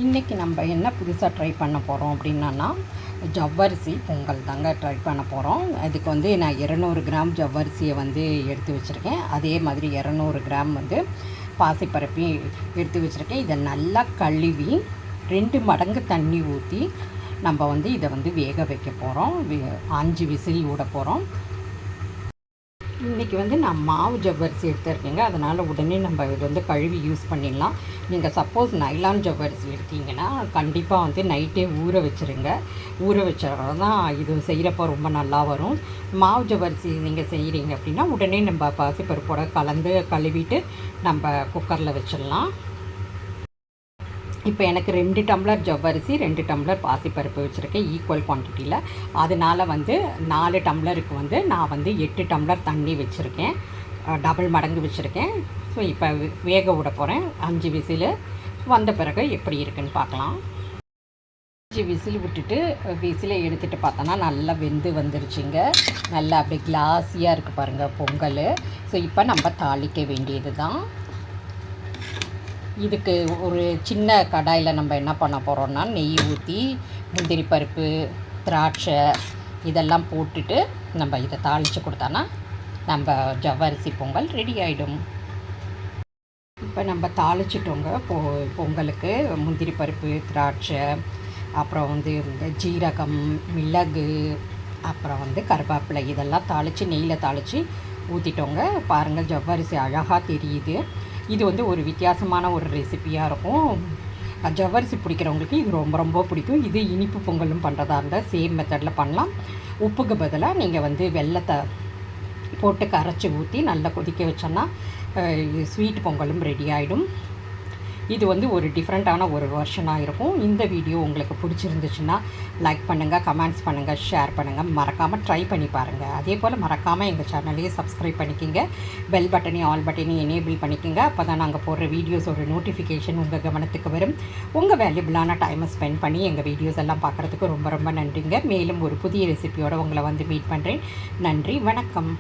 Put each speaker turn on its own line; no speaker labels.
இன்றைக்கி நம்ம என்ன புதுசாக ட்ரை பண்ண போகிறோம் அப்படின்னா ஜவ்வரிசி பொங்கல் தாங்க ட்ரை பண்ண போகிறோம். அதுக்கு வந்து நான் 200 கிராம் ஜவ்வரிசியை வந்து எடுத்து வச்சுருக்கேன். அதே மாதிரி 200 கிராம் வந்து பாசிப்பருப்பி எடுத்து வச்சுருக்கேன். இதை நல்லா கழுவி 2 மடங்கு தண்ணி ஊற்றி நம்ம வந்து இதை வந்து வேக வைக்க போகிறோம். 5 விசில் விட போகிறோம். இன்றைக்கி வந்து நான் மாவு ஜவ்வரிசி எடுத்துருக்கேங்க, அதனால் உடனே நம்ம இது வந்து கழுவி யூஸ் பண்ணிடலாம். நீங்கள் சப்போஸ் நைலான் ஜவ்வரிசி எடுத்தீங்கன்னா கண்டிப்பாக வந்து நைட்டே ஊற வச்சுருங்க. ஊற வச்சால் தான் இது செய்கிறப்போ ரொம்ப நல்லா வரும். மாவு ஜவ்வரிசி நீங்கள் செய்கிறீங்க அப்படின்னா உடனே நம்ம பாசிப்பருப்போட கலந்து கழுவிட்டு நம்ம குக்கரில் வச்சிடலாம். இப்போ எனக்கு 2 டம்ளர் ஜவ்வரிசி 2 டம்ளர் பாசிப்பருப்பு வச்சுருக்கேன் ஈக்குவல் குவான்டிட்டியில். அதனால் வந்து 4 டம்ளருக்கு வந்து நான் வந்து 8 டம்ளர் தண்ணி வச்சுருக்கேன், டபுள் மடங்கு வச்சுருக்கேன். ஸோ இப்போ வேக விட போகிறேன். 5 விசில் வந்த பிறகு எப்படி இருக்குன்னு பார்க்கலாம். 5 விசில் விட்டுட்டு விசிலை எடுத்துகிட்டு பார்த்தோன்னா நல்லா வெந்து வந்துருச்சுங்க. நல்லா அப்படியே கிளாஸியாக இருக்குது பாருங்கள் பொங்கல். ஸோ இப்போ நம்ம தாளிக்க வேண்டியது தான். இதுக்கு ஒரு சின்ன கடாயில் நம்ம என்ன பண்ண போகிறோம்னா நெய் ஊற்றி முந்திரி பருப்பு திராட்சை இதெல்லாம் போட்டுட்டு நம்ம இதை தாளித்து கொடுத்தோன்னா நம்ம ஜவ்வரிசி பொங்கல் ரெடி ஆகிடும். இப்போ நம்ம தாளிச்சிட்டோங்க பொங்கலுக்கு முந்திரி பருப்பு திராட்சை அப்புறம் வந்து ஜீரகம் மிளகு அப்புறம் வந்து கருவேப்பிலை இதெல்லாம் தாளித்து நெய்யில் தாளித்து ஊற்றிட்டோங்க. பாருங்கள் ஜவ்வரிசி அழகாக தெரியுது. இது வந்து ஒரு வித்தியாசமான ஒரு ரெசிப்பியாக இருக்கும். ஜவ்வரிசி பிடிக்கிறவங்களுக்கு இது ரொம்ப ரொம்ப பிடிக்கும். இது இனிப்பு பொங்கலும் பண்ணுறதா இருந்தால் சேம் மெத்தடில் பண்ணலாம். உப்புக்கு பதிலாக நீங்கள் வந்து வெல்லத்தை போட்டு கரைச்சி ஊற்றி நல்லா கொதிக்க வச்சோன்னா ஸ்வீட் பொங்கலும் ரெடி ஆகிடும். இது வந்து ஒரு டிஃப்ரெண்ட்டான ஒரு வெர்ஷனாக இருக்கும். இந்த வீடியோ உங்களுக்கு பிடிச்சிருந்துச்சுன்னா லைக் பண்ணுங்கள், கமெண்ட்ஸ் பண்ணுங்கள், ஷேர் பண்ணுங்கள். மறக்காமல் ட்ரை பண்ணி பாருங்கள். அதே போல் மறக்காமல் எங்கள் சேனலையே சப்ஸ்கிரைப் பண்ணிக்கோங்க. பெல் பட்டனையும் ஆல் பட்டனையும் எனேபிள் பண்ணிக்கோங்க. அப்போ தான் நாங்கள் போடுற வீடியோஸோட நோட்டிஃபிகேஷன் உங்கள் கவனத்துக்கு வரும். உங்கள் வேல்யூபிளான டைமை ஸ்பெண்ட் பண்ணி எங்கள் வீடியோஸ் எல்லாம் பார்க்குறதுக்கு ரொம்ப ரொம்ப நன்றிங்க. மேலும் ஒரு புதிய ரெசிபியோடு உங்களை வந்து மீட் பண்ணுறேன். நன்றி, வணக்கம்.